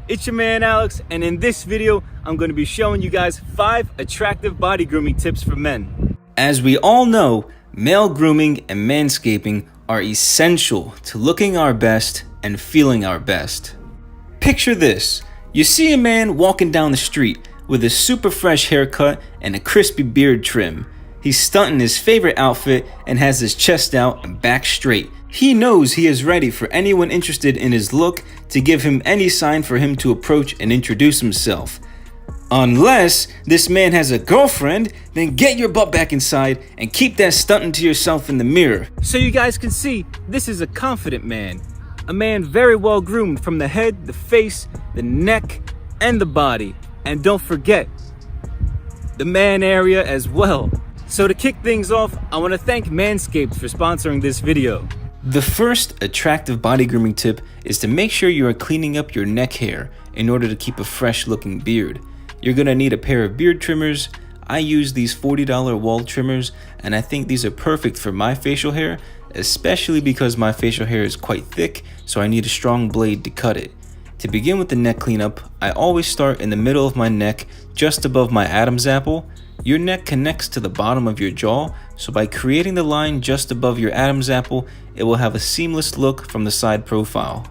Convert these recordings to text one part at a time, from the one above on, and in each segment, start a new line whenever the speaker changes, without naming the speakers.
It's your man Alex, and in this video, I'm going to be showing you guys 5 attractive body grooming tips for men. As we all know, male grooming and manscaping are essential to looking our best and feeling our best. Picture this: you see a man walking down the street with a super fresh haircut and a crispy beard trim. He's stunting his favorite outfit and has his chest out and back straight. He knows he is ready for anyone interested in his look to give him any sign for him to approach and introduce himself. Unless this man has a girlfriend, then get your butt back inside and keep that stunting to yourself in the mirror. So you guys can see, this is a confident man. A man very well groomed from the head, the face, the neck, and the body. And don't forget, the man area as well. So to kick things off, I want to thank Manscaped for sponsoring this video. The first attractive body grooming tip is to make sure you are cleaning up your neck hair in order to keep a fresh looking beard. You're going to need a pair of beard trimmers. I use these $40 wall trimmers, and I think these are perfect for my facial hair, especially because my facial hair is quite thick, so I need a strong blade to cut it. To begin with the neck cleanup, I always start in the middle of my neck, just above my Adam's apple. Your neck connects to the bottom of your jaw, so by creating the line just above your Adam's apple, it will have a seamless look from the side profile.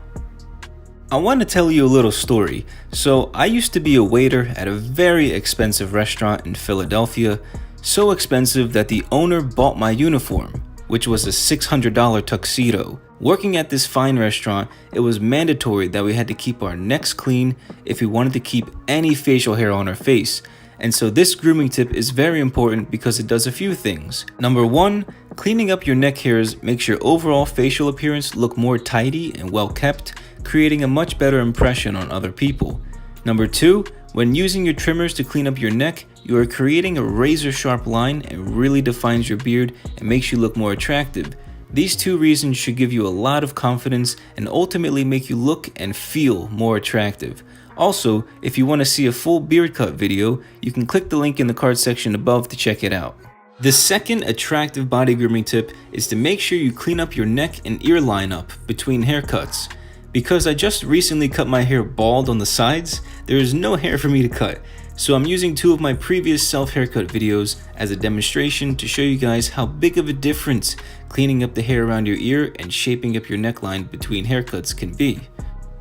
I want to tell you a little story. So I used to be a waiter at a very expensive restaurant in Philadelphia, so expensive that the owner bought my uniform, which was a $600 tuxedo. Working at this fine restaurant, it was mandatory that we had to keep our necks clean if we wanted to keep any facial hair on our face. And so this grooming tip is very important because it does a few things. Number 1, cleaning up your neck hairs makes your overall facial appearance look more tidy and well kept, creating a much better impression on other people. Number 2, when using your trimmers to clean up your neck, you are creating a razor sharp line and really defines your beard and makes you look more attractive. These 2 reasons should give you a lot of confidence and ultimately make you look and feel more attractive. Also, if you want to see a full beard cut video, you can click the link in the card section above to check it out. The second attractive body grooming tip is to make sure you clean up your neck and ear lineup between haircuts. Because I just recently cut my hair bald on the sides, there is no hair for me to cut. So I'm using 2 of my previous self-haircut videos as a demonstration to show you guys how big of a difference cleaning up the hair around your ear and shaping up your neckline between haircuts can be.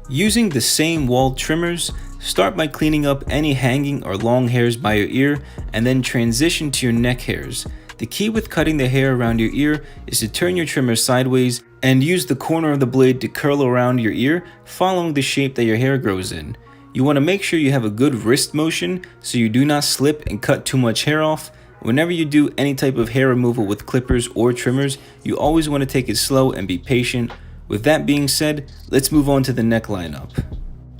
Using the same wall trimmers, start by cleaning up any hanging or long hairs by your ear and then transition to your neck hairs. The key with cutting the hair around your ear is to turn your trimmer sideways and use the corner of the blade to curl around your ear, following the shape that your hair grows in. You want to make sure you have a good wrist motion so you do not slip and cut too much hair off. Whenever you do any type of hair removal with clippers or trimmers, you always want to take it slow and be patient. With that being said, let's move on to the neck lineup.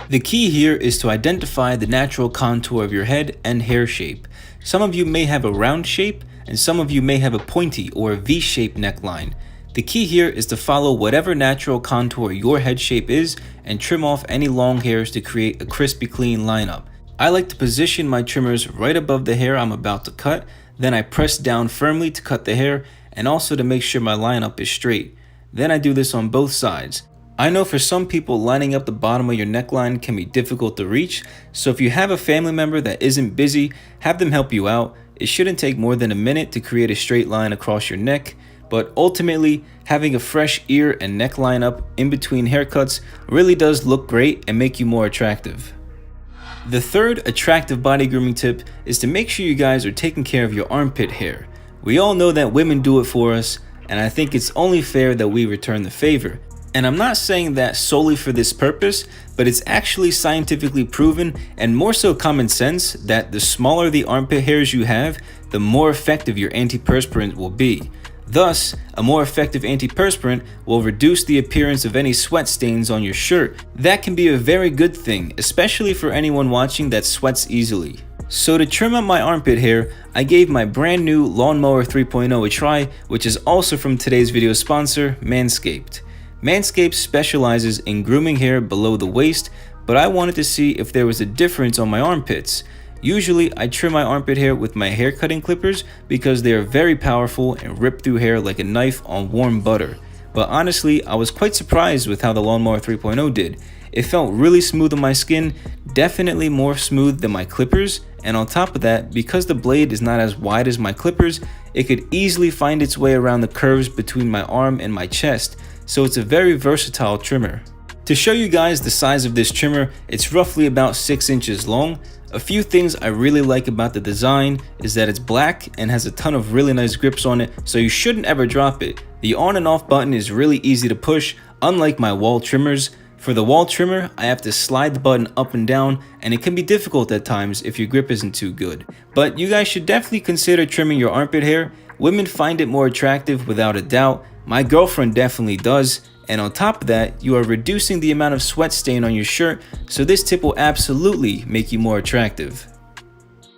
The key here is to identify the natural contour of your head and hair shape. Some of you may have a round shape and some of you may have a pointy or a V-shaped neckline. The key here is to follow whatever natural contour your head shape is and trim off any long hairs to create a crispy clean lineup. I like to position my trimmers right above the hair I'm about to cut, then I press down firmly to cut the hair and also to make sure my lineup is straight. Then I do this on both sides. I know for some people lining up the bottom of your neckline can be difficult to reach, so if you have a family member that isn't busy, have them help you out. It shouldn't take more than a minute to create a straight line across your neck, but ultimately having a fresh ear and neck lineup in between haircuts really does look great and make you more attractive. The third attractive body grooming tip is to make sure you guys are taking care of your armpit hair. We all know that women do it for us, and I think it's only fair that we return the favor. And I'm not saying that solely for this purpose, but it's actually scientifically proven and more so common sense that the smaller the armpit hairs you have, the more effective your antiperspirant will be. Thus, a more effective antiperspirant will reduce the appearance of any sweat stains on your shirt. That can be a very good thing, especially for anyone watching that sweats easily. So to trim up my armpit hair, I gave my brand new Lawnmower 3.0 a try, which is also from today's video sponsor, Manscaped. Manscaped specializes in grooming hair below the waist, but I wanted to see if there was a difference on my armpits. Usually, I trim my armpit hair with my hair cutting clippers because they are very powerful and rip through hair like a knife on warm butter. but honestly, I was quite surprised with how the Lawnmower 3.0 did. It felt really smooth on my skin, definitely more smooth than my clippers, and on top of that, because the blade is not as wide as my clippers, it could easily find its way around the curves between my arm and my chest, so it's a very versatile trimmer. To show you guys the size of this trimmer, it's roughly about 6 inches long. A few things I really like about the design is that it's black and has a ton of really nice grips on it, so you shouldn't ever drop it. The on and off button is really easy to push, unlike my wall trimmers. For the wall trimmer, I have to slide the button up and down, and it can be difficult at times if your grip isn't too good. But you guys should definitely consider trimming your armpit hair. Women find it more attractive without a doubt. My girlfriend definitely does. And on top of that, you are reducing the amount of sweat stain on your shirt, so this tip will absolutely make you more attractive.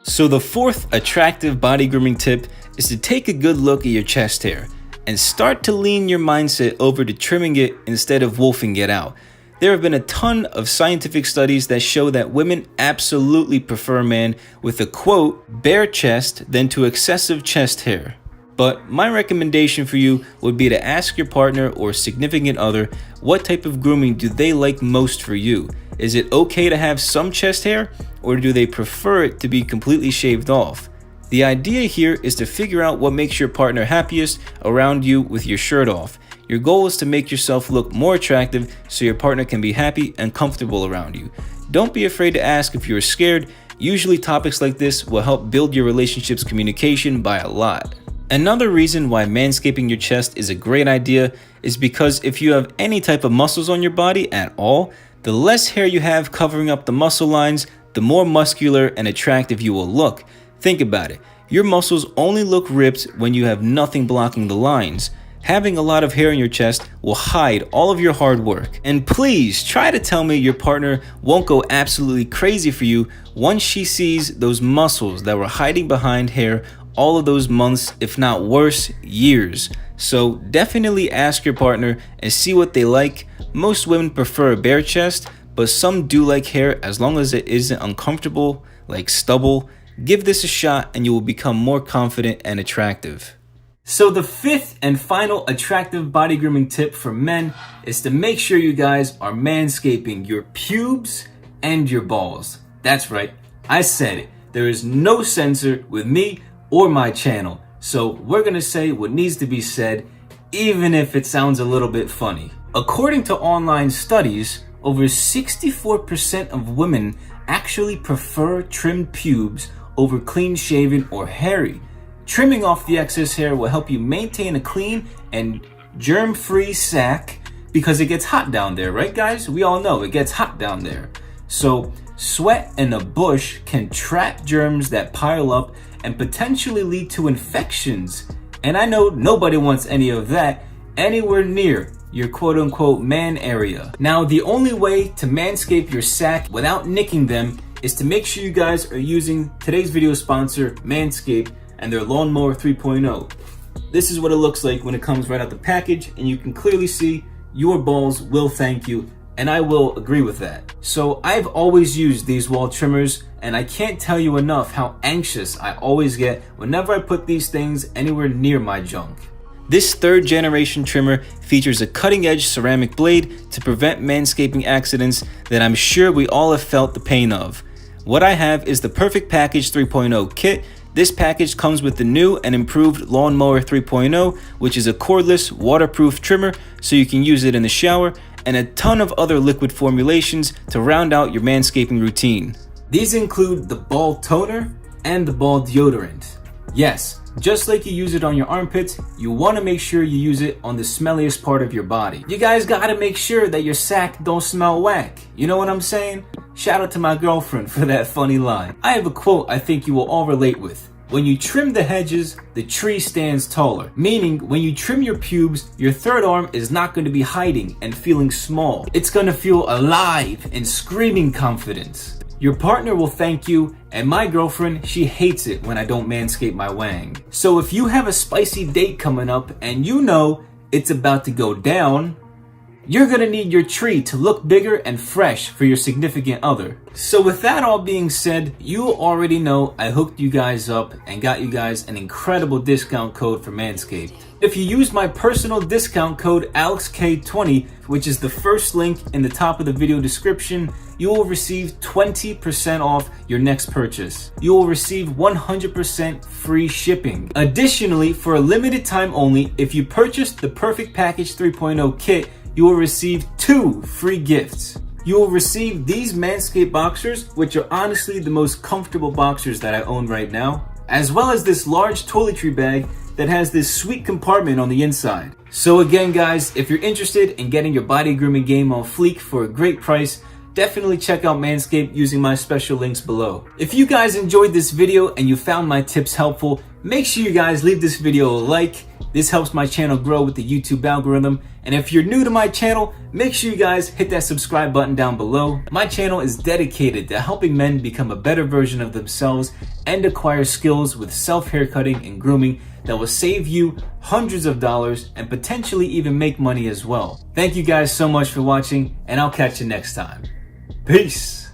So the fourth attractive body grooming tip is to take a good look at your chest hair and start to lean your mindset over to trimming it instead of wolfing it out. There have been a ton of scientific studies that show that women absolutely prefer a man with a quote, bare chest than to excessive chest hair. But my recommendation for you would be to ask your partner or significant other what type of grooming do they like most for you. Is it okay to have some chest hair, or do they prefer it to be completely shaved off? The idea here is to figure out what makes your partner happiest around you with your shirt off. Your goal is to make yourself look more attractive so your partner can be happy and comfortable around you. Don't be afraid to ask if you're scared. Usually topics like this will help build your relationship's communication by a lot. Another reason why manscaping your chest is a great idea is because if you have any type of muscles on your body at all, the less hair you have covering up the muscle lines, the more muscular and attractive you will look. Think about it. Your muscles only look ripped when you have nothing blocking the lines. Having a lot of hair in your chest will hide all of your hard work. And please try to tell me your partner won't go absolutely crazy for you once she sees those muscles that were hiding behind hair all of those months, if not worse, years. So definitely ask your partner and see what they like. Most women prefer a bare chest, but some do like hair as long as it isn't uncomfortable, like stubble. Give this a shot and you will become more confident and attractive. So the fifth and final attractive body grooming tip for men is to make sure you guys are manscaping your pubes and your balls. That's right, I said it. There is no censor with me or my channel. So we're gonna say what needs to be said, even if it sounds a little bit funny. According to online studies, over 64% of women actually prefer trimmed pubes over clean shaven or hairy. Trimming off the excess hair will help you maintain a clean and germ-free sack because it gets hot down there, right guys? We all know it gets hot down there. So sweat and a bush can trap germs that pile up and potentially lead to infections. And I know nobody wants any of that anywhere near your quote-unquote man area. Now, the only way to manscape your sack without nicking them is to make sure you guys are using today's video sponsor, Manscaped, and their Lawnmower 3.0. This is what it looks like when it comes right out the package, and you can clearly see your balls will thank you, and I will agree with that. So I've always used these wall trimmers, and I can't tell you enough how anxious I always get whenever I put these things anywhere near my junk. This third generation trimmer features a cutting edge ceramic blade to prevent manscaping accidents that I'm sure we all have felt the pain of. What I have is the Perfect Package 3.0 kit. This package comes with the new and improved Lawnmower 3.0, which is a cordless, waterproof trimmer so you can use it in the shower, and a ton of other liquid formulations to round out your manscaping routine. These include the ball toner and the ball deodorant. Yes, just like you use it on your armpits, you want to make sure you use it on the smelliest part of your body. You guys gotta make sure that your sack don't smell whack. You know what I'm saying? Shout out to my girlfriend for that funny line. I have a quote I think you will all relate with. When you trim the hedges, the tree stands taller. Meaning, when you trim your pubes, your third arm is not going to be hiding and feeling small. It's going to feel alive and screaming confidence. Your partner will thank you, and my girlfriend, she hates it when I don't manscape my wang. So if you have a spicy date coming up and you know it's about to go down, you're gonna need your tree to look bigger and fresh for your significant other. So with that all being said, you already know I hooked you guys up and got you guys an incredible discount code for Manscaped. If you use my personal discount code AlexK20, which is the first link in the top of the video description, you will receive 20% off your next purchase. You will receive 100% free shipping. Additionally, for a limited time only, if you purchase the Perfect Package 3.0 kit, you will receive 2 free gifts. You will receive these Manscaped boxers, which are honestly the most comfortable boxers that I own right now, as well as this large toiletry bag that has this sweet compartment on the inside. So again guys, if you're interested in getting your body grooming game on fleek for a great price, definitely check out Manscaped using my special links below. If you guys enjoyed this video and you found my tips helpful, make sure you guys leave this video a like. This helps my channel grow with the YouTube algorithm. And if you're new to my channel, make sure you guys hit that subscribe button down below. My channel is dedicated to helping men become a better version of themselves and acquire skills with self-haircutting and grooming that will save you hundreds of dollars and potentially even make money as well. Thank you guys so much for watching, and I'll catch you next time. Peace.